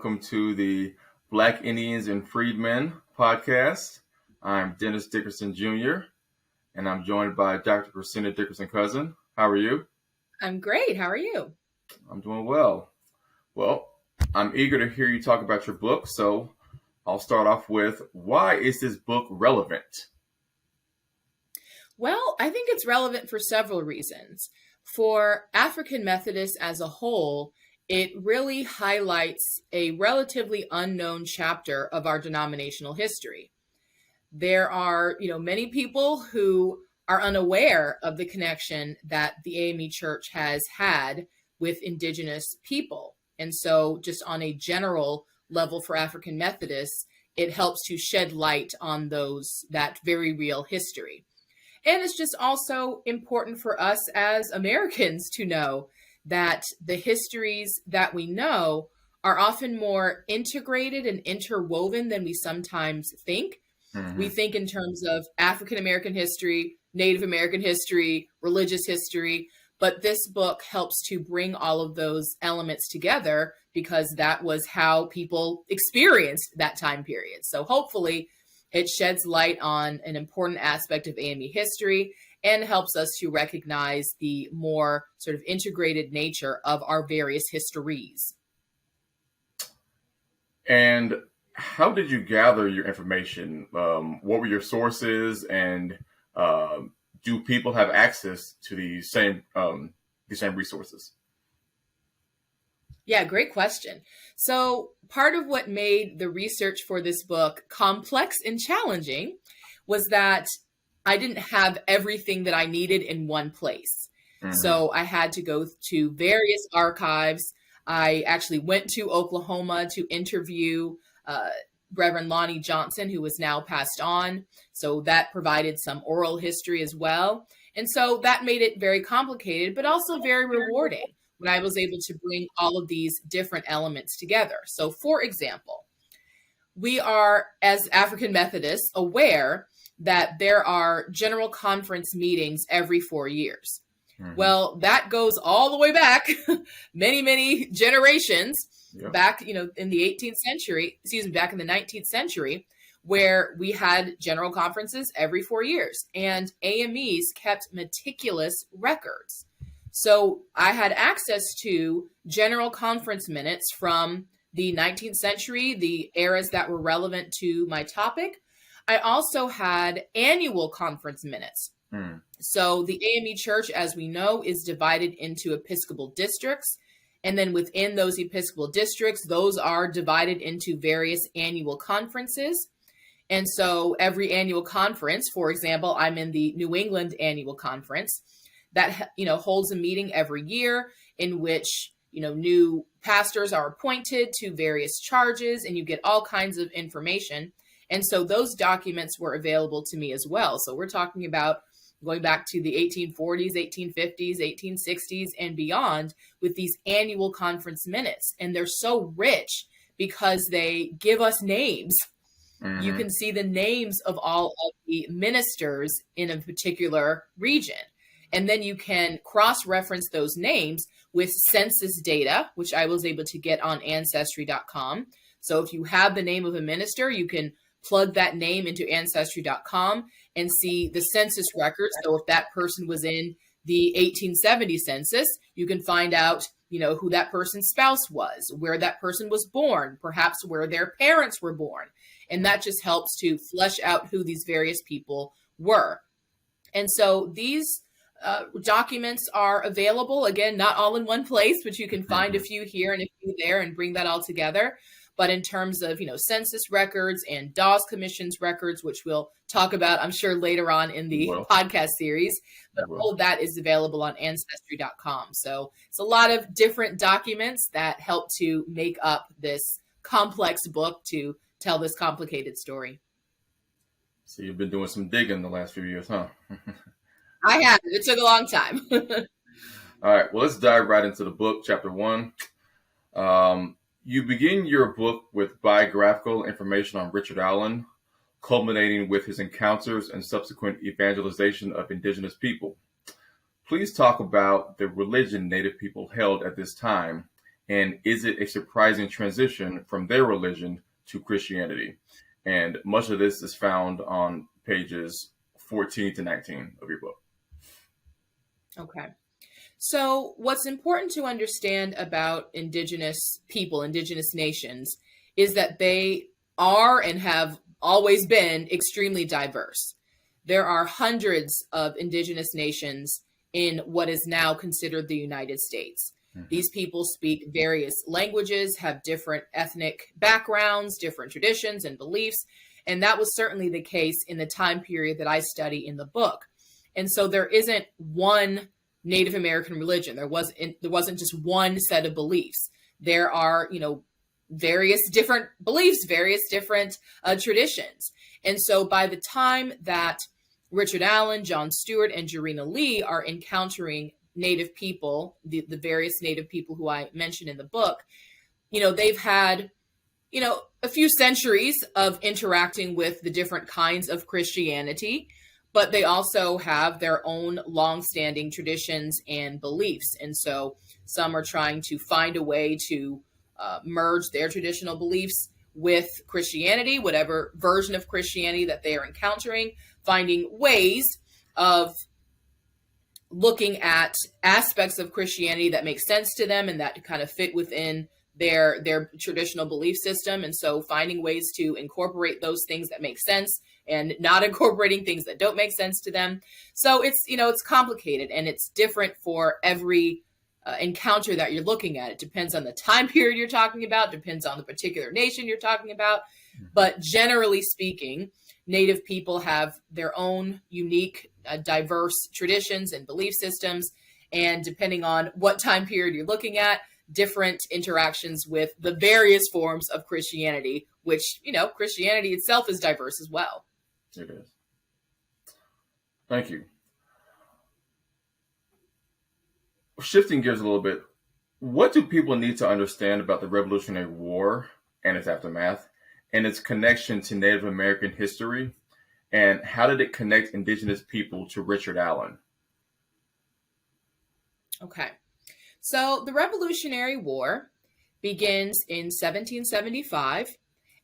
welcome to the Black Indians and Freedmen podcast. I'm Dennis Dickerson Jr., and I'm joined by Dr. Christina Dickerson-Cousin. How are you? I'm great. How are you? I'm doing well. Well, I'm eager to hear you talk about your book, so I'll start off with, why is this book relevant? Well, I think it's relevant for several reasons. For African Methodists as a whole, it really highlights a relatively unknown chapter of our denominational history. There are, many people who are unaware of the connection that the AME Church has had with Indigenous people. And so just on a general level for African Methodists, it helps to shed light on that very real history. And it's just also important for us as Americans to know that the histories that we know are often more integrated and interwoven than we sometimes think. Mm-hmm. We think in terms of African American history, Native American history, religious history, but this book helps to bring all of those elements together because that was how people experienced that time period. So hopefully it sheds light on an important aspect of AME history and helps us to recognize the more sort of integrated nature of our various histories. And how did you gather your information? What were your sources, and do people have access to these same resources? Yeah, great question. So part of what made the research for this book complex and challenging was that I didn't have everything that I needed in one place. Mm-hmm. So I had to go to various archives. I actually went to Oklahoma to interview Reverend Lonnie Johnson, who is now passed on. So that provided some oral history as well. And so that made it very complicated, but also very rewarding when I was able to bring all of these different elements together. So for example, we are, as African Methodists, aware that there are general conference meetings every 4 years. Mm-hmm. Well, that goes all the way back many, many generations. Yep. Back, in the 18th century, back in the 19th century, where we had general conferences every 4 years, and AMEs kept meticulous records. So I had access to general conference minutes from the 19th century, the eras that were relevant to my topic. I also had annual conference minutes. Mm. So the AME Church, as we know, is divided into Episcopal districts. And then within those Episcopal districts, those are divided into various annual conferences. And so every annual conference, for example, I'm in the New England Annual Conference that, holds a meeting every year in which, new pastors are appointed to various charges, and you get all kinds of information. And so those documents were available to me as well. So we're talking about going back to the 1840s, 1850s, 1860s, and beyond with these annual conference minutes. And they're so rich because they give us names. Mm-hmm. You can see the names of all of the ministers in a particular region. And then you can cross-reference those names with census data, which I was able to get on Ancestry.com. So if you have the name of a minister, you can plug that name into Ancestry.com and see the census records. So if that person was in the 1870 census, you can find out, who that person's spouse was, where that person was born, perhaps where their parents were born. And that just helps to flesh out who these various people were. And so these documents are available, again, not all in one place, but you can find a few here and a few there and bring that all together. But in terms of, census records and Dawes Commission's records, which we'll talk about, I'm sure, later on in the podcast series, but all of that is available on Ancestry.com. So it's a lot of different documents that help to make up this complex book to tell this complicated story. So you've been doing some digging the last few years, huh? I have. It took a long time. All right. Well, let's dive right into the book, chapter 1. You begin your book with biographical information on Richard Allen, culminating with his encounters and subsequent evangelization of Indigenous people. Please talk about the religion Native people held at this time And is it a surprising transition from their religion to Christianity? And much of this is found on pages 14 to 19 of your book. Okay. So, what's important to understand about indigenous people, indigenous nations, is that they are and have always been extremely diverse. There are hundreds of indigenous nations in what is now considered the United States. These people speak various languages, have different ethnic backgrounds, different traditions and beliefs. And that was certainly the case in the time period that I study in the book. And so there isn't one Native American religion. There wasn't just one set of beliefs. There are, various different beliefs, various different traditions. And so by the time that Richard Allen, John Stewart, and Jarena Lee are encountering Native people, the various Native people who I mentioned in the book, they've had, a few centuries of interacting with the different kinds of Christianity, but they also have their own longstanding traditions and beliefs. And so some are trying to find a way to merge their traditional beliefs with Christianity, whatever version of Christianity that they are encountering, finding ways of looking at aspects of Christianity that make sense to them and that kind of fit within their traditional belief system. And so finding ways to incorporate those things that make sense and not incorporating things that don't make sense to them. So it's complicated, and it's different for every encounter that you're looking at. It depends on the time period you're talking about, depends on the particular nation you're talking about. But generally speaking, Native people have their own unique, diverse traditions and belief systems. And depending on what time period you're looking at, different interactions with the various forms of Christianity, which, Christianity itself is diverse as well. It is. Thank you. Shifting gears a little bit, what do people need to understand about the Revolutionary War and its aftermath and its connection to Native American history? And how did it connect indigenous people to Richard Allen? Okay. So the Revolutionary War begins in 1775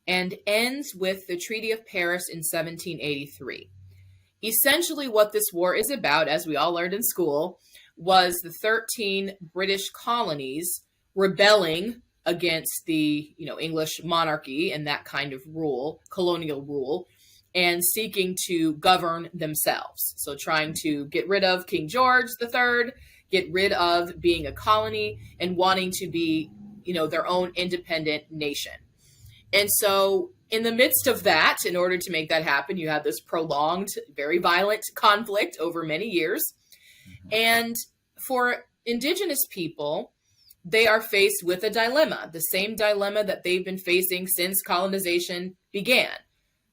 and ends with the Treaty of Paris in 1783. Essentially, what this war is about, as we all learned in school, was the 13 British colonies rebelling against the, English monarchy and that kind of rule, colonial rule, and seeking to govern themselves. So trying to get rid of King George III, get rid of being a colony, and wanting to be, their own independent nation. And so in the midst of that, in order to make that happen, you have this prolonged, very violent conflict over many years. And for indigenous people, they are faced with a dilemma, the same dilemma that they've been facing since colonization began.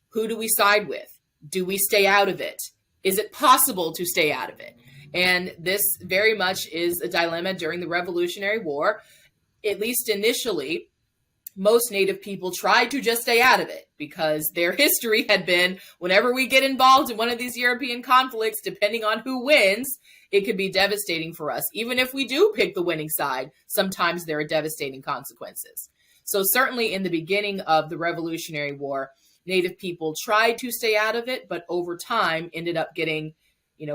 Who do we side with? Do we stay out of it? Is it possible to stay out of it? And this very much is a dilemma during the Revolutionary War. At least initially, most Native people tried to just stay out of it because their history had been, whenever we get involved in one of these European conflicts, depending on who wins, it could be devastating for us. Even if we do pick the winning side, sometimes there are devastating consequences. So certainly in the beginning of the Revolutionary War, Native people tried to stay out of it, but over time ended up getting,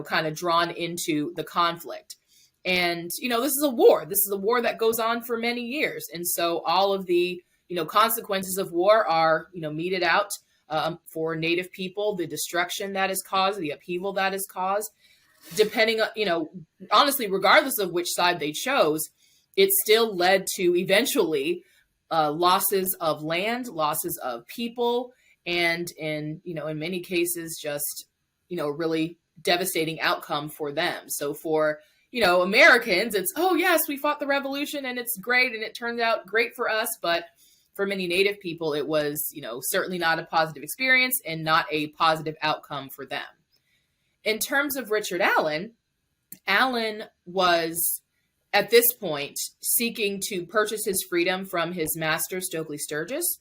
kind of drawn into the conflict. And, this is a war. This is a war that goes on for many years. And so all of the, consequences of war are, meted out for Native people, the destruction that is caused, the upheaval that is caused, depending on, honestly, regardless of which side they chose, it still led to eventually losses of land, losses of people, and in many cases, just, really devastating outcome for them. So for, Americans, it's, oh yes, we fought the revolution and it's great and it turned out great for us. But for many Native people, it was, certainly not a positive experience and not a positive outcome for them. In terms of Richard Allen, Allen was at this point seeking to purchase his freedom from his master, Stokely Sturgis.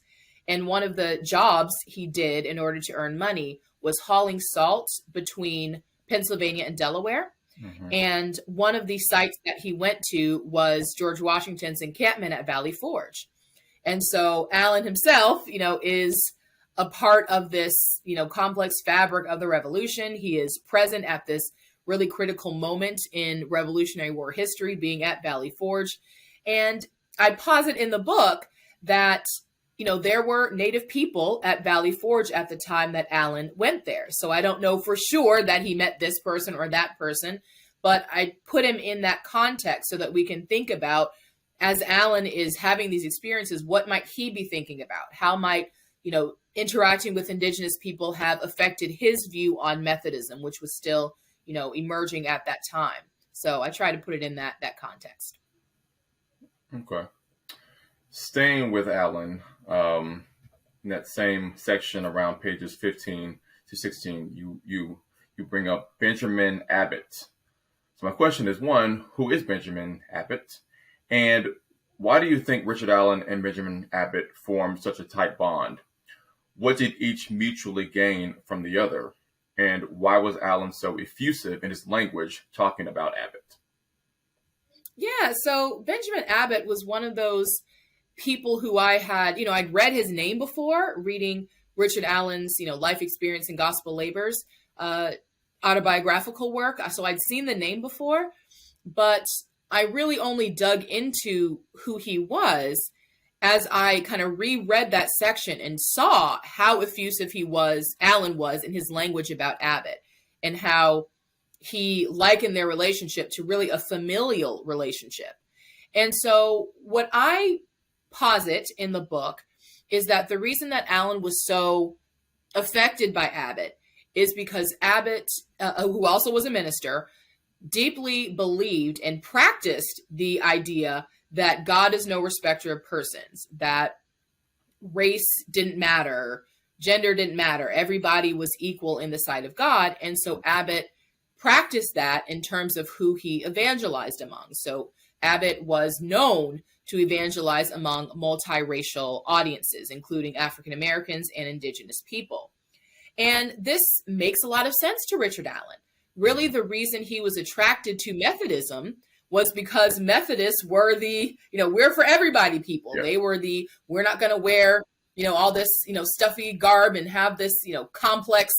And one of the jobs he did in order to earn money was hauling salt between Pennsylvania and Delaware. Hmm. And one of the sites that he went to was George Washington's encampment at Valley Forge. And so Allen himself, is a part of this, complex fabric of the revolution. He is present at this really critical moment in Revolutionary War history, being at Valley Forge. And I posit in the book that, there were Native people at Valley Forge at the time that Allen went there. So I don't know for sure that he met this person or that person, but I put him in that context so that we can think about, as Allen is having these experiences, what might he be thinking about? How might, interacting with Indigenous people have affected his view on Methodism, which was still, emerging at that time. So I try to put it in that context. Okay. Staying with Allen, in that same section around pages 15 to 16, you bring up Benjamin Abbott. So my question is, one, who is Benjamin Abbott? And why do you think Richard Allen and Benjamin Abbott formed such a tight bond? What did each mutually gain from the other? And why was Allen so effusive in his language talking about Abbott? Yeah, so Benjamin Abbott was one of those people who I had, I'd read his name before, reading Richard Allen's, life experience and gospel labors, autobiographical work. So I'd seen the name before, but I really only dug into who he was as I kind of reread that section and saw how effusive Allen was in his language about Abbott, and how he likened their relationship to really a familial relationship. And so what I posit in the book is that the reason that Allen was so affected by Abbott is because Abbott, who also was a minister, deeply believed and practiced the idea that God is no respecter of persons, that race didn't matter, gender didn't matter, everybody was equal in the sight of God. And so Abbott practiced that in terms of who he evangelized among. So Abbott was known to evangelize among multiracial audiences, including African Americans and Indigenous people. And this makes a lot of sense to Richard Allen. Really, the reason he was attracted to Methodism was because Methodists were the, we're for everybody people. Yeah. They were the, we're not going to wear, all this, stuffy garb and have this, complex,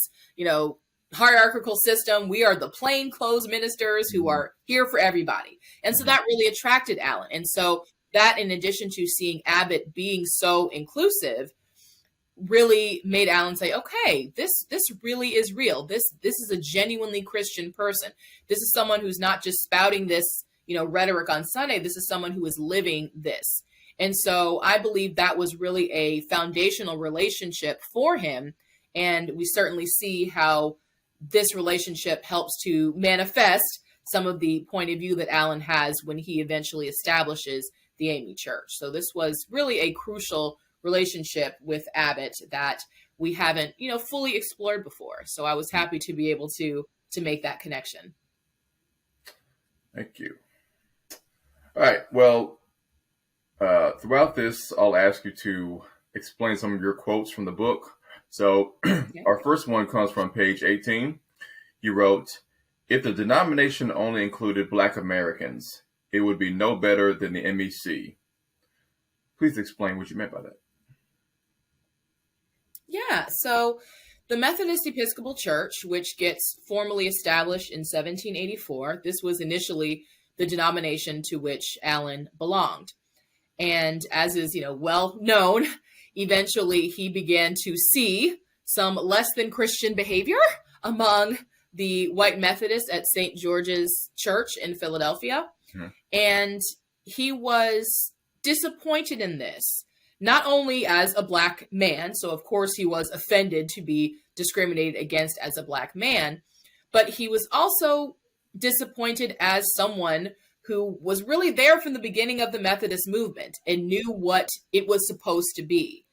hierarchical system. We are the plainclothes ministers who are here for everybody. And so that really attracted Allen. And so that, in addition to seeing Abbott being so inclusive, really made Allen say, okay, this really is real. This is a genuinely Christian person. This is someone who's not just spouting this, rhetoric on Sunday. This is someone who is living this. And so I believe that was really a foundational relationship for him. And we certainly see how this relationship helps to manifest some of the point of view that Allen has when he eventually establishes the AME Church. So this was really a crucial relationship with Abbott that we haven't, fully explored before. So I was happy to be able to make that connection. Thank you. All right. Well, throughout this, I'll ask you to explain some of your quotes from the book. So Okay. Our first one comes from page 18. You wrote, "If the denomination only included Black Americans, it would be no better than the MEC." Please explain what you meant by that. Yeah, so the Methodist Episcopal Church, which gets formally established in 1784, this was initially the denomination to which Allen belonged. And as is, well known, eventually he began to see some less than Christian behavior among the white Methodists at St. George's Church in Philadelphia. Mhm. And he was disappointed in this, not only as a Black man, so of course he was offended to be discriminated against as a Black man, but he was also disappointed as someone who was really there from the beginning of the Methodist movement and knew what it was supposed to be.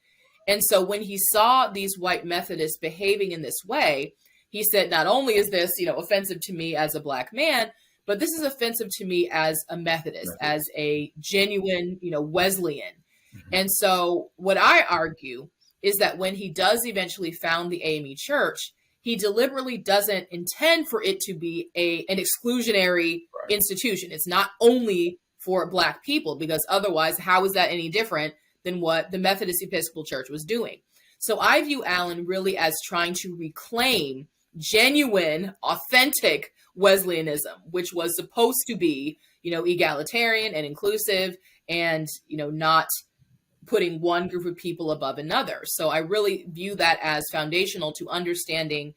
And so when he saw these white Methodists behaving in this way, he said, not only is this, offensive to me as a Black man, but this is offensive to me as a Methodist, as a genuine, Wesleyan. Mm-hmm. And so what I argue is that when he does eventually found the AME Church, he deliberately doesn't intend for it to be an exclusionary Right. institution. It's not only for Black people, because otherwise, how is that any different than what the Methodist Episcopal Church was doing? So I view Allen really as trying to reclaim genuine, authentic Wesleyanism, which was supposed to be, egalitarian and inclusive, and, not putting one group of people above another. So I really view that as foundational to understanding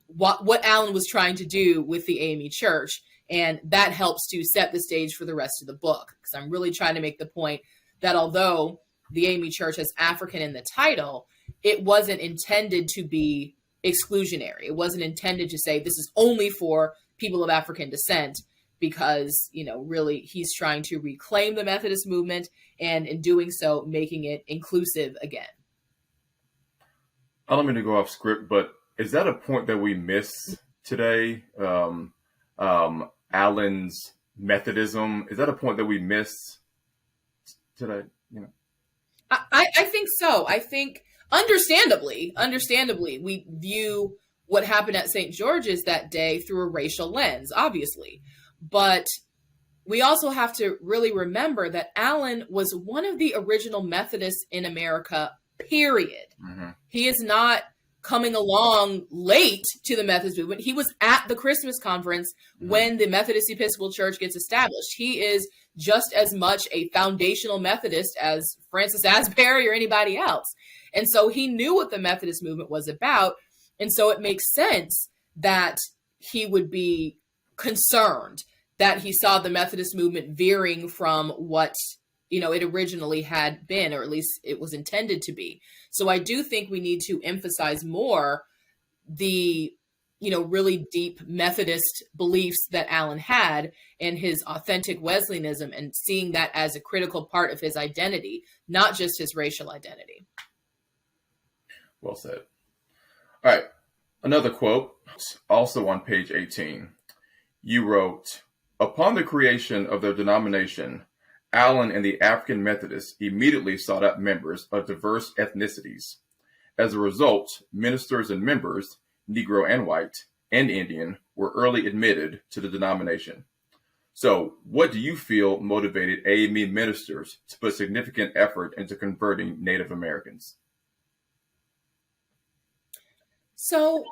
what Allen was trying to do with the AME Church. And that helps to set the stage for the rest of the book, because I'm really trying to make the point that although the AME Church has African in the title, it wasn't intended to be exclusionary. It wasn't intended to say this is only for people of African descent, because, really he's trying to reclaim the Methodist movement, and in doing so, making it inclusive again. I don't mean to go off script, but is that a point that we miss today? Allen's Methodism, is that a point that we miss today? I think so. I think understandably, we view what happened at St. George's that day through a racial lens, obviously. But we also have to really remember that Allen was one of the original Methodists in America, period. Mm-hmm. He is not coming along late to the Methodist movement. He was at the Christmas conference when the Methodist Episcopal Church gets established. He is just as much a foundational Methodist as Francis Asbury or anybody else. And so he knew what the Methodist movement was about. And so it makes sense that he would be concerned that he saw the Methodist movement veering from what, it originally had been, or at least it was intended to be. So I do think we need to emphasize more the, really deep Methodist beliefs that Allen had, and his authentic Wesleyanism, and seeing that as a critical part of his identity, not just his racial identity. Well said. All right. Another quote, also on page 18. You wrote, "Upon the creation of their denomination, Allen and the African Methodists immediately sought out members of diverse ethnicities. As a result, ministers and members, Negro and white, and Indian, were early admitted to the denomination. So, what do you feel motivated AME ministers to put significant effort into converting Native Americans?" So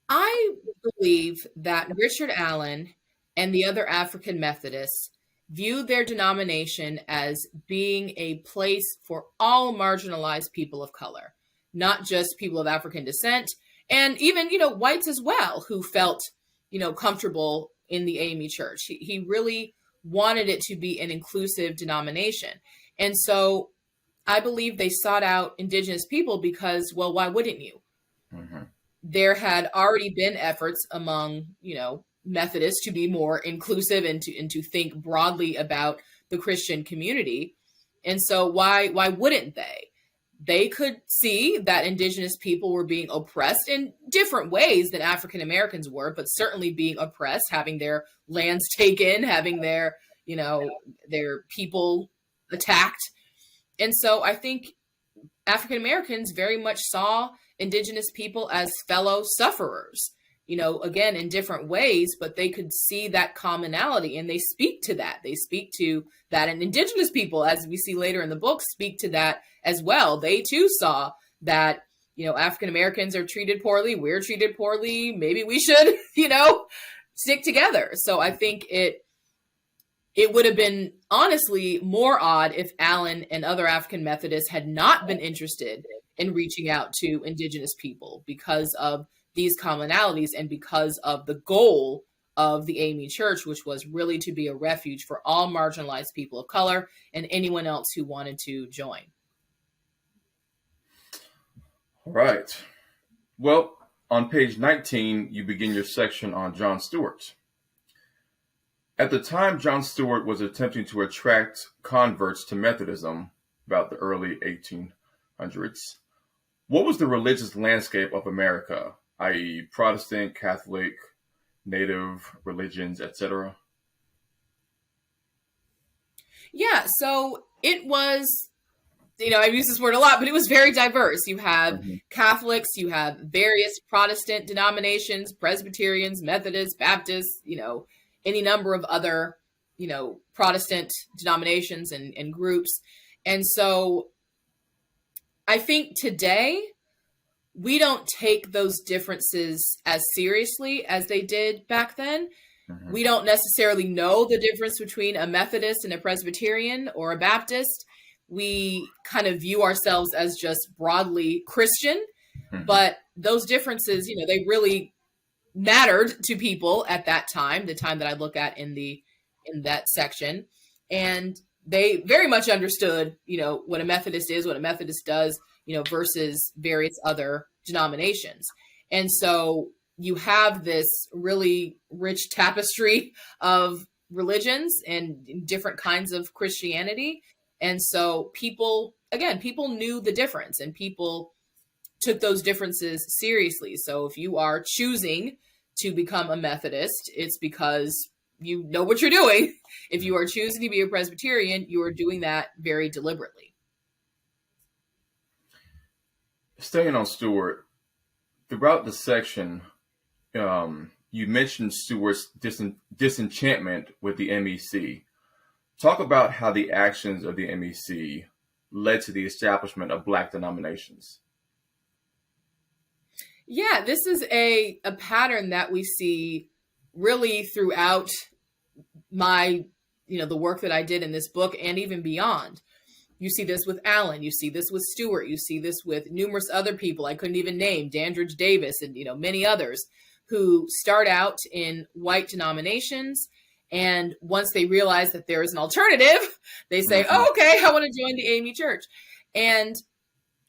I believe that Richard Allen and the other African Methodists viewed their denomination as being a place for all marginalized people of color, not just people of African descent, and even, whites as well, who felt, comfortable in the AME Church. He really wanted it to be an inclusive denomination. And so I believe they sought out indigenous people because, well, why wouldn't you? Mm-hmm. There had already been efforts among, Methodists to be more inclusive and to think broadly about the Christian community. And so why wouldn't they? They could see that indigenous people were being oppressed in different ways than African Americans were, but certainly being oppressed, having their lands taken, having their people attacked. And so I think African Americans very much saw indigenous people as fellow sufferers, again, in different ways, but they could see that commonality, and they speak to that. They speak to that. And indigenous people, as we see later in the book, speak to that as well. They too saw that, African Americans are treated poorly. We're treated poorly. Maybe we should, stick together. So I think it would have been honestly more odd if Allen and other African Methodists had not been interested in reaching out to indigenous people because of these commonalities and because of the goal of the AME Church, which was really to be a refuge for all marginalized people of color and anyone else who wanted to join. All right. Well, on page 19, you begin your section on John Stewart. At the time John Stewart was attempting to attract converts to Methodism, about the early 1800s, what was the religious landscape of America, i.e. Protestant, Catholic, Native religions, etc.? Yeah, so it was I've used this word a lot, but it was very diverse. You have Mhm. Catholics, you have various Protestant denominations, Presbyterians, Methodists, Baptists, any number of other, Protestant denominations and groups. And so I think today we don't take those differences as seriously as they did back then. Mhm. We don't necessarily know the difference between a Methodist and a Presbyterian or a Baptist. We kind of view ourselves as just broadly Christian, Mhm. but those differences, they really mattered to people at that time, the time that I look at in that section. And they very much understood, what a Methodist is, what a Methodist does, versus various other denominations. And so you have this really rich tapestry of religions and different kinds of Christianity. And so people knew the difference, and people took those differences seriously. So if you are choosing to become a Methodist, it's because you know what you're doing. If you are choosing to be a Presbyterian, you are doing that very deliberately. Staying on Stewart, throughout the section, you mentioned Stewart's disenchantment with the MEC. Talk about how the actions of the MEC led to the establishment of Black denominations. Yeah, this is a pattern that we see really throughout my, the work that I did in this book and even beyond. You see this with Allen. You see this with Stewart. You see this with numerous other people I couldn't even name, Dandridge Davis and many others, who start out in white denominations, and once they realize that there is an alternative, they say, Mhm. "Oh, okay, I want to join the AME Church." And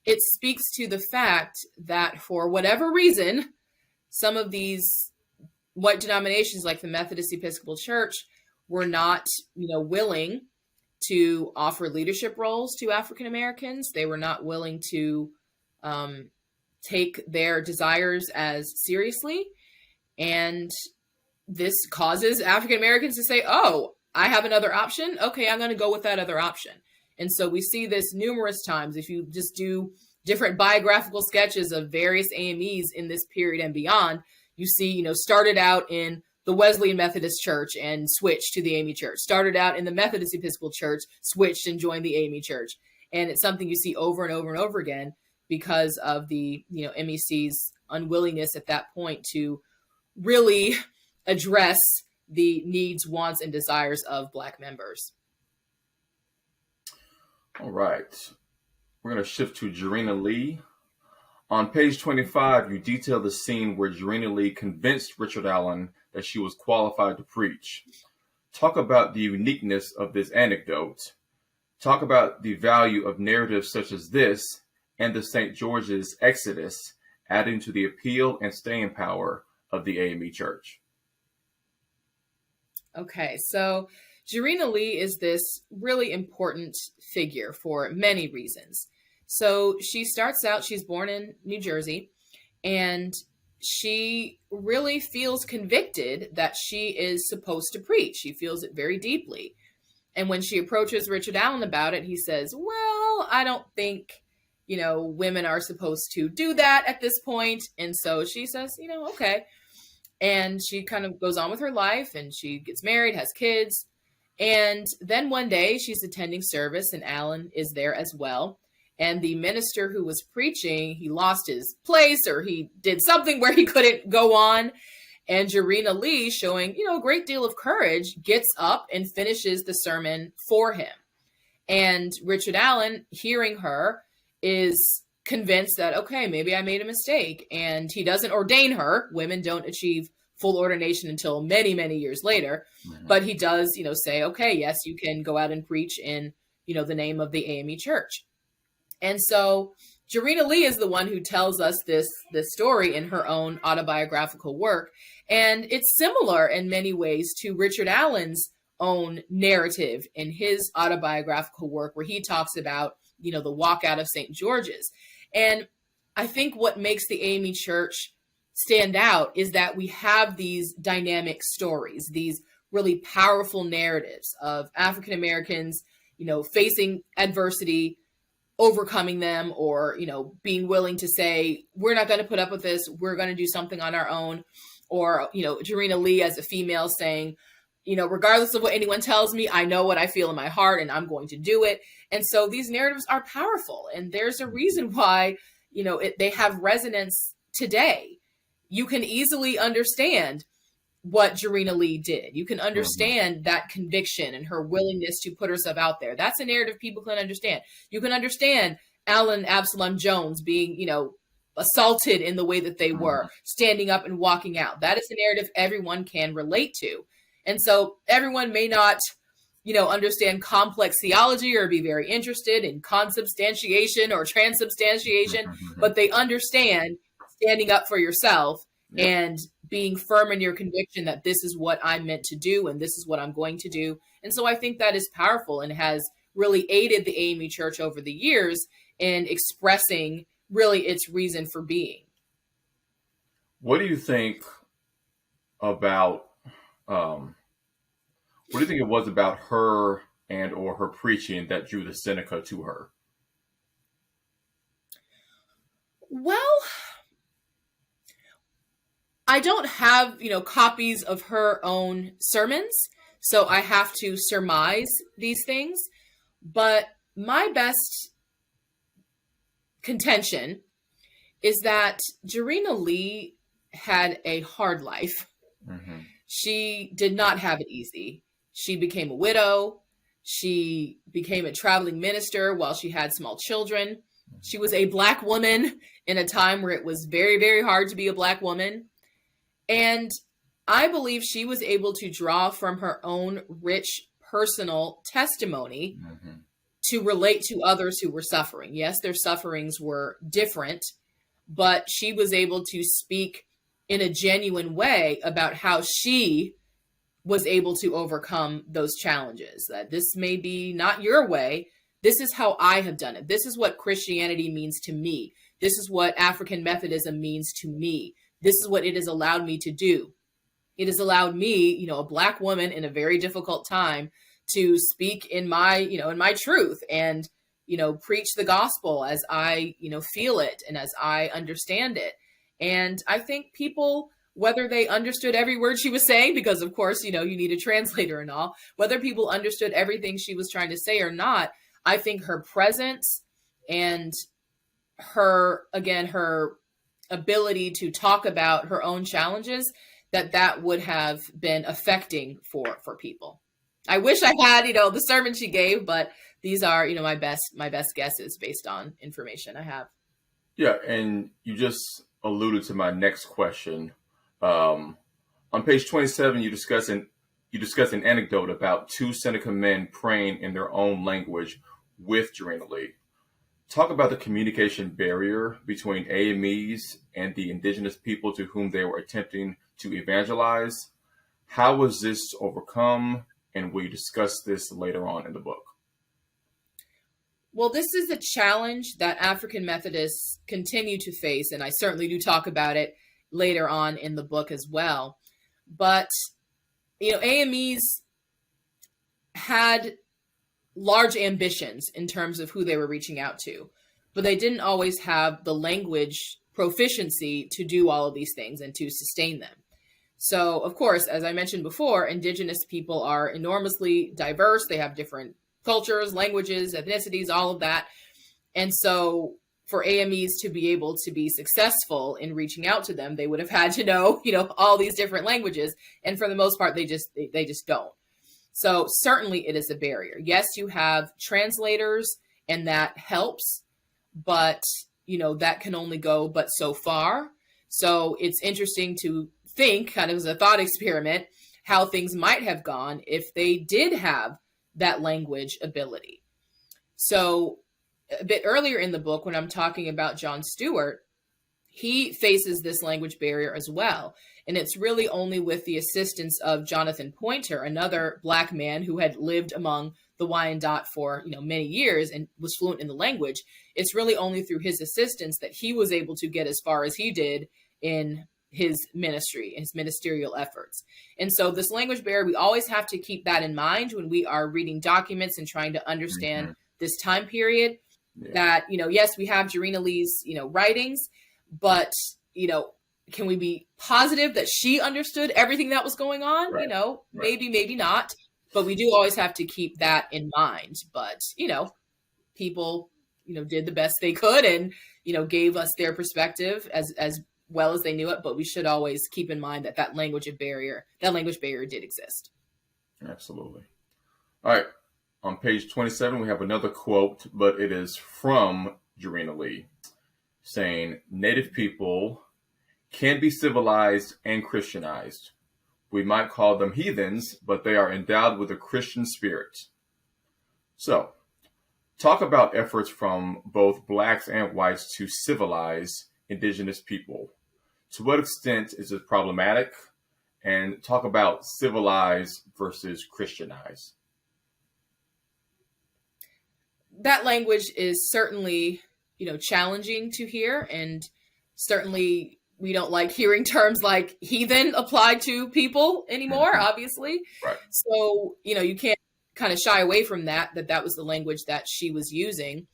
it speaks to the fact that for whatever reason, some of these white denominations, like the Methodist Episcopal Church, were not, willing to offer leadership roles to African Americans. They were not willing to um, take their desires as seriously. And this causes African Americans to say, "Oh, I have another option. Okay, I'm going to go with that other option." And so we see this numerous times. If you just do different biographical sketches of various AMEs in this period and beyond, you see, started out in the Wesleyan Methodist Church and switched to the AME Church, started out in the Methodist Episcopal Church, switched and joined the AME Church. And it's something you see over and over and over again because of the, MEC's unwillingness at that point to really address the needs, wants, and desires of Black members. All right. We're going to shift to Jarena Lee. On page 25, you detail the scene where Jarena Lee convinced Richard Allen that she was qualified to preach. Talk about the uniqueness of this anecdote. Talk about the value of narratives such as this and the St. George's Exodus, adding to the appeal and staying power of the AME Church. Okay, so Jarena Lee is this really important figure for many reasons. So she starts out, she's born in New Jersey, and she really feels convicted that she is supposed to preach. She feels it very deeply. And when she approaches Richard Allen about it, he says, "Well, I don't think, women are supposed to do that at this point." And so she says, "Okay." And she kind of goes on with her life, and she gets married, has kids. And then one day she's attending service, and Allen is there as well. And the minister who was preaching, he lost his place, or he did something where he couldn't go on. And Jarena Lee, showing, a great deal of courage, gets up and finishes the sermon for him. And Richard Allen, hearing her, is convinced that, okay, maybe I made a mistake. And he doesn't ordain her. Women don't achieve full ordination until many, many years later. Mhm. But he does, say, okay, yes, you can go out and preach in, the name of the AME Church. And so Jarena Lee is the one who tells us this story in her own autobiographical work. And it's similar in many ways to Richard Allen's own narrative in his autobiographical work, where he talks about, the walkout of St. George's. And I think what makes the AME Church stand out is that we have these dynamic stories, these really powerful narratives of African Americans, facing adversity, overcoming them, or, being willing to say, we're not going to put up with this. We're going to do something on our own. Or, Jarena Lee as a female saying, regardless of what anyone tells me, I know what I feel in my heart and I'm going to do it. And so these narratives are powerful. And there's a reason why, they have resonance today. You can easily understand what Jarena Lee did. You can understand that conviction and her willingness to put herself out there. That's a narrative people can understand. You can understand Alan Absalom Jones being, assaulted in the way that they were, standing up and walking out. That is a narrative everyone can relate to. And so everyone may not, understand complex theology or be very interested in consubstantiation or transubstantiation, but they understand standing up for yourself and being firm in your conviction that this is what I'm meant to do and this is what I'm going to do. And so I think that is powerful and has really aided the AME Church over the years in expressing really its reason for being. What do you think about, what do you think it was about her and or her preaching that drew the Seneca to her? Well, I don't have, copies of her own sermons, so I have to surmise these things. But my best contention is that Jarena Lee had a hard life. She did not have it easy. She became a widow. She became a traveling minister while she had small children. She was a Black woman in a time where it was very, very hard to be a Black woman. And I believe she was able to draw from her own rich personal testimony to relate to others who were suffering. Yes, their sufferings were different, but she was able to speak in a genuine way about how she was able to overcome those challenges. That this may be not your way. This is how I have done it. This is what Christianity means to me. This is what African Methodism means to me. This is what it has allowed me to do. It has allowed me, a Black woman in a very difficult time, to speak in my, in my truth and, preach the gospel as I, feel it and as I understand it. And I think people, whether they understood every word she was saying, because of course, you need a translator and all, whether people understood everything she was trying to say or not, I think her presence and her ability to talk about her own challenges, that would have been affecting for people. I wish I had, the sermon she gave, but these are, my best guesses based on information I have. Yeah, and you just alluded to my next question. On page 27, you discuss an anecdote about two Seneca men praying in their own language with Jarena Lee. Talk about the communication barrier between AMEs and the indigenous people to whom they were attempting to evangelize. How was this overcome? And will you discuss this later on in the book? Well, this is a challenge that African Methodists continue to face, and I certainly do talk about it later on in the book as well. But, AMEs had large ambitions in terms of who they were reaching out to, but they didn't always have the language proficiency to do all of these things and to sustain them. So, of course, as I mentioned before, indigenous people are enormously diverse. They have different cultures, languages, ethnicities, all of that. And so for AMEs to be able to be successful in reaching out to them, they would have had to know, all these different languages. And for the most part, they just don't. So certainly it is a barrier. Yes, you have translators and that helps, but, that can only go but so far. So it's interesting to think, kind of as a thought experiment, how things might have gone if they did have that language ability. So a bit earlier in the book, when I'm talking about John Stewart, he faces this language barrier as well. And it's really only with the assistance of Jonathan Pointer, another Black man who had lived among the Wyandot for many years and was fluent in the language. It's really only through his assistance that he was able to get as far as he did in his ministry, his ministerial efforts. And so this language barrier, we always have to keep that in mind when we are reading documents and trying to understand this time period. Yeah. that, yes, we have Jarena Lee's, writings, but, can we be positive that she understood everything that was going on? Right. Maybe, maybe not, but we do always have to keep that in mind. But, people, did the best they could and, gave us their perspective as well as they knew it. But we should always keep in mind that language barrier did exist. Absolutely. All right. On page 27, we have another quote, but it is from Jarena Lee saying, Native people can be civilized and Christianized. We might call them heathens, but they are endowed with a Christian spirit. So, talk about efforts from both blacks and whites to civilize indigenous people. To what extent is it problematic? And talk about civilize versus Christianize. That language is certainly, challenging to hear, and certainly we don't like hearing terms like heathen applied to people anymore, obviously. Right. So, you can't kind of shy away from that was the language that she was using.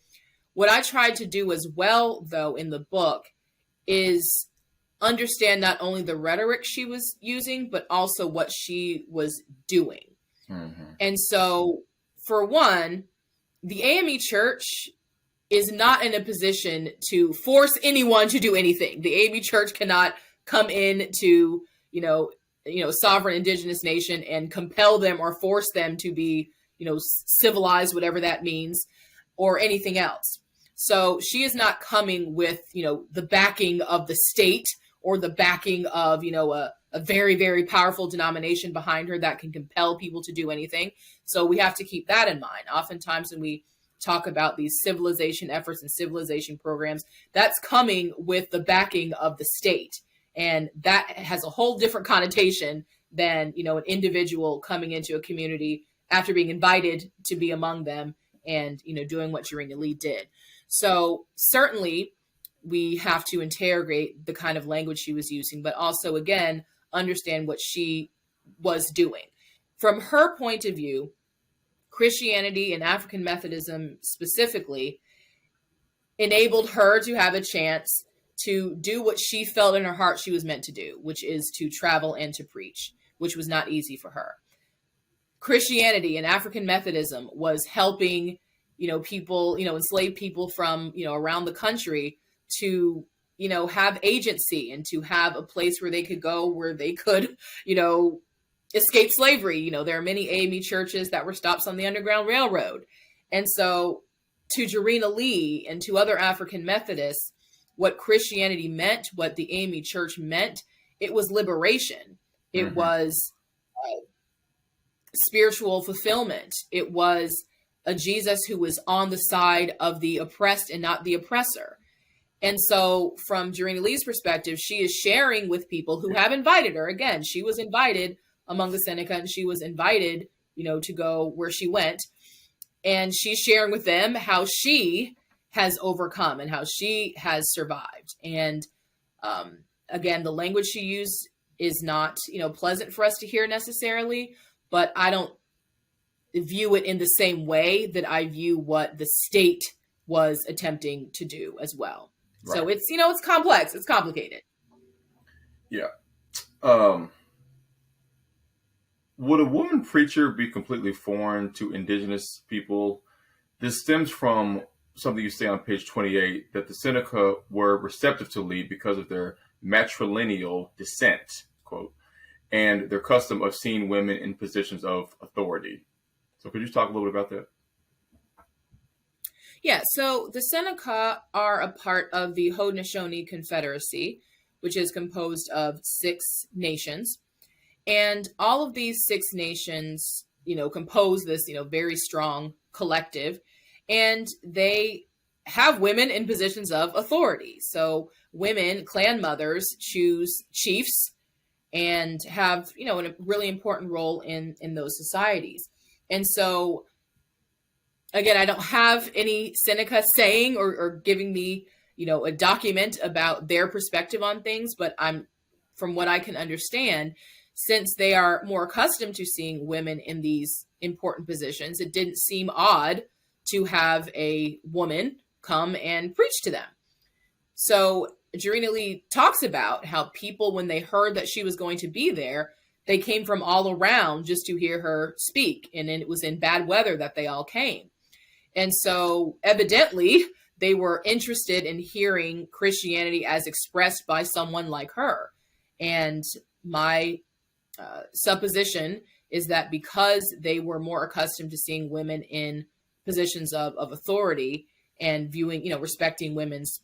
What I tried to do as well, though, in the book is understand not only the rhetoric she was using, but also what she was doing. Mm-hmm. And so, for one, the AME Church is not in a position to force anyone to do anything. The AME Church cannot come in to, sovereign indigenous nation and compel them or force them to be, civilized, whatever that means, or anything else. So she is not coming with, the backing of the state or the backing of, a very, very powerful denomination behind her that can compel people to do anything. So we have to keep that in mind. Oftentimes when we talk about these civilization efforts and civilization programs, that's coming with the backing of the state. And that has a whole different connotation than, an individual coming into a community after being invited to be among them and, doing what Jarena Lee did. So certainly we have to interrogate the kind of language she was using, but also, again, understand what she was doing. From her point of view, Christianity and African Methodism specifically enabled her to have a chance to do what she felt in her heart she was meant to do, which is to travel and to preach, which was not easy for her. Christianity and African Methodism was helping, people, enslaved people from, around the country to, have agency and to have a place where they could go, where they could, escape slavery. There are many AME churches that were stops on the Underground Railroad. And so to Jarena Lee and to other African Methodists, what Christianity meant, what the AME church meant, it was liberation. It was spiritual fulfillment. It was a Jesus who was on the side of the oppressed and not the oppressor. And so from Jarena Lee's perspective, she is sharing with people who have invited her. Again, she was invited among the Seneca and she was invited, to go where she went. And she's sharing with them how she has overcome and how she has survived. And again, the language she used is not, pleasant for us to hear necessarily, but I don't view it in the same way that I view what the state was attempting to do as well. Right. So it's, it's complex, it's complicated. Yeah. Would a woman preacher be completely foreign to indigenous people? This stems from something you say on page 28, that the Seneca were receptive to Lee because of their matrilineal descent, quote, and their custom of seeing women in positions of authority. So could you talk a little bit about that? Yeah, so the Seneca are a part of the Haudenosaunee Confederacy, which is composed of 6 nations. And all of these 6 nations, compose this, very strong collective. And they have women in positions of authority. So women, clan mothers, choose chiefs and have, a really important role in those societies. And so, again, I don't have any Seneca saying or giving me, a document about their perspective on things, but from what I can understand, since they are more accustomed to seeing women in these important positions, it didn't seem odd to have a woman come and preach to them. So Jarena Lee talks about how people, when they heard that she was going to be there, they came from all around just to hear her speak. And it was in bad weather that they all came. And so evidently they were interested in hearing Christianity as expressed by someone like her. And my supposition is that because they were more accustomed to seeing women in positions of authority and viewing, respecting women's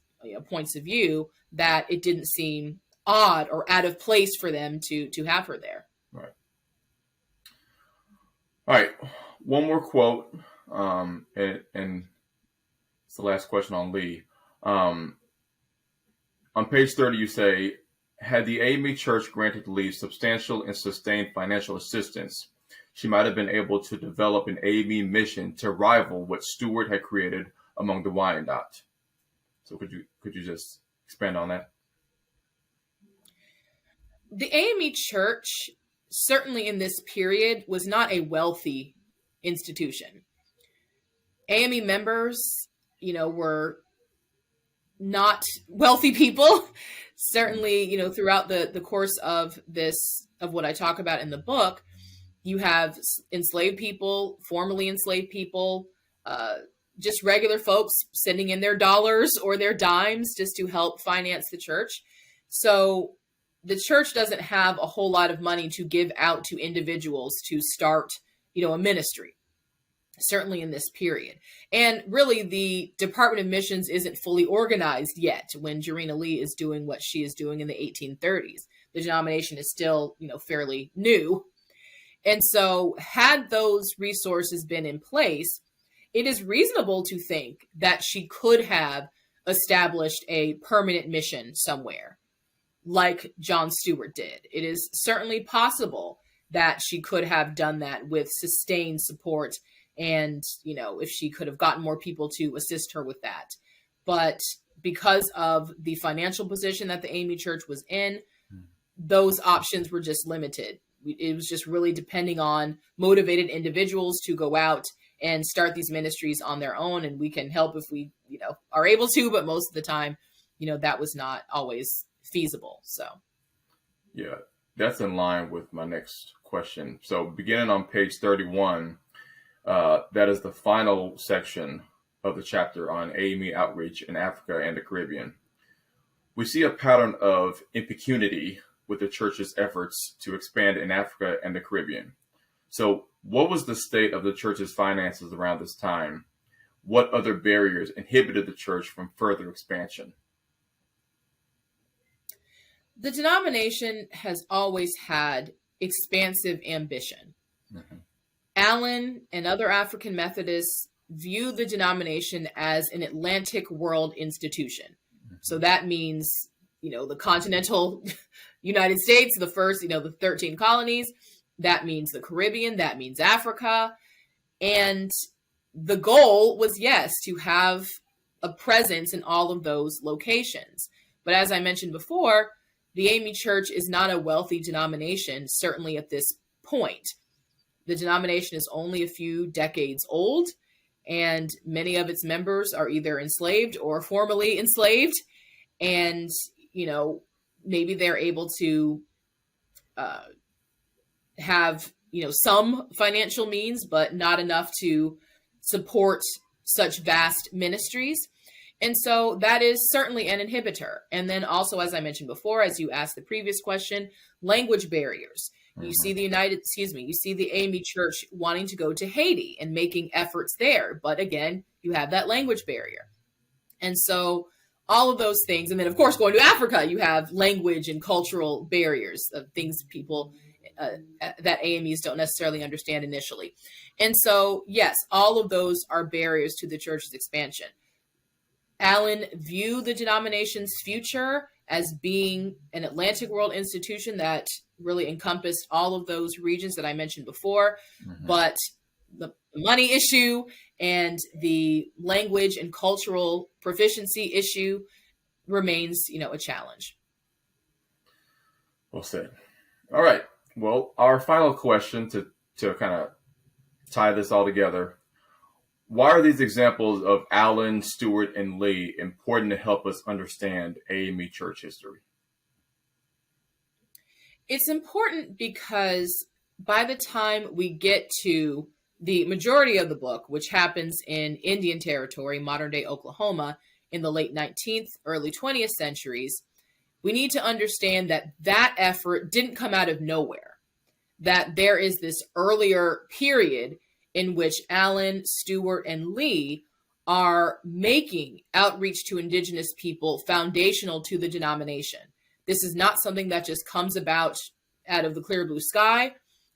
points of view, that it didn't seem odd or out of place for them to have her there. Right. All right. One more quote, and it's the last question on Lee. On page 30, you say, had the AME Church granted Lee substantial and sustained financial assistance, she might have been able to develop an AME mission to rival what Stewart had created among the Wyandotte. So could you just expand on that? The AME Church, certainly in this period, was not a wealthy institution. AME members, were not wealthy people. Certainly, throughout the course of what I talk about in the book, you have enslaved people, formerly enslaved people, just regular folks sending in their dollars or their dimes just to help finance the church. So the church doesn't have a whole lot of money to give out to individuals to start, a ministry, certainly in this period. And really, the Department of Missions isn't fully organized yet when Jarena Lee is doing what she is doing in the 1830s. The denomination is still, fairly new. And so had those resources been in place, it is reasonable to think that she could have established a permanent mission somewhere, like John Stewart did. It is certainly possible that she could have done that with sustained support, and, if she could have gotten more people to assist her with that. But because of the financial position that the AME Church was in, those options were just limited. It was just really depending on motivated individuals to go out and start these ministries on their own. And we can help if we, are able to, but most of the time, that was not always feasible. So, yeah, that's in line with my next question. So beginning on page 31, that is the final section of the chapter on AME outreach in Africa and the Caribbean. We see a pattern of impecunity with the church's efforts to expand in Africa and the Caribbean. So what was the state of the church's finances around this time? What other barriers inhibited the church from further expansion? The denomination has always had expansive ambition. Mm-hmm. Allen and other African Methodists view the denomination as an Atlantic world institution. Mm-hmm. So that means, the continental United States, the first, the 13 colonies. That means the Caribbean. That means Africa. And the goal was, yes, to have a presence in all of those locations. But as I mentioned before, the AME Church is not a wealthy denomination, certainly at this point. The denomination is only a few decades old, and many of its members are either enslaved or formerly enslaved. And, maybe they're able to have, some financial means, but not enough to support such vast ministries. And so that is certainly an inhibitor. And then also, as I mentioned before, as you asked the previous question, language barriers. You see you see the AME Church wanting to go to Haiti and making efforts there. But again, you have that language barrier. And so all of those things. And then, of course, going to Africa, you have language and cultural barriers of things people that AMEs don't necessarily understand initially. And so, yes, all of those are barriers to the church's expansion. Allen viewed the denomination's future as being an Atlantic world institution that really encompassed all of those regions that I mentioned before. Mm-hmm. But the money issue and the language and cultural proficiency issue remains, a challenge. Well said. All right. Well, our final question to kind of tie this all together. Why are these examples of Allen, Stewart, and Lee important to help us understand AME church history? It's important because by the time we get to the majority of the book, which happens in Indian Territory, modern day Oklahoma, in the late 19th, early 20th centuries, we need to understand that that effort didn't come out of nowhere, that there is this earlier period in which Allen, Stewart, and Lee are making outreach to indigenous people foundational to the denomination. This is not something that just comes about out of the clear blue sky,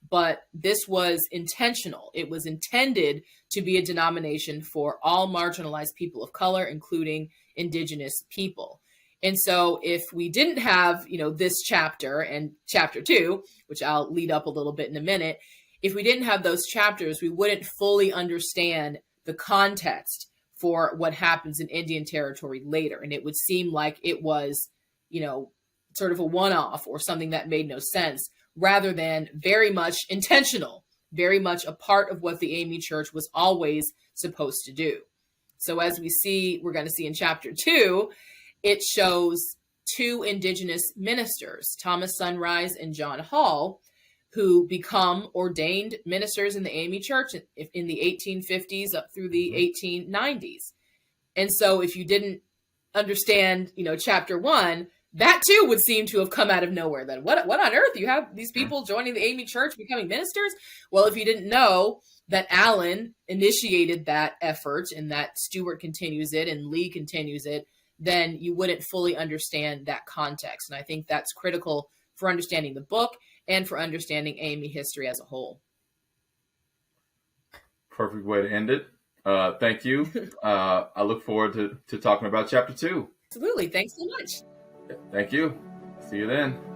but this was intentional. It was intended to be a denomination for all marginalized people of color, including indigenous people. And so if we didn't have, this chapter and chapter 2, which I'll lead up a little bit in a minute, if we didn't have those chapters, we wouldn't fully understand the context for what happens in Indian Territory later. And it would seem like it was, sort of a one-off or something that made no sense, rather than very much intentional, very much a part of what the AME Church was always supposed to do. So as we're going to see in chapter 2, it shows two indigenous ministers, Thomas Sunrise and John Hall, who become ordained ministers in the AME Church in the 1850s up through the 1890s. And so if you didn't understand, chapter 1, that too would seem to have come out of nowhere. Then what on earth? You have these people joining the AME Church, becoming ministers? Well, if you didn't know that Allen initiated that effort and that Stewart continues it and Lee continues it, then you wouldn't fully understand that context. And I think that's critical for understanding the book and for understanding AME history as a whole. Perfect way to end it. Thank you. I look forward to talking about chapter 2. Absolutely. Thanks so much. Thank you. See you then.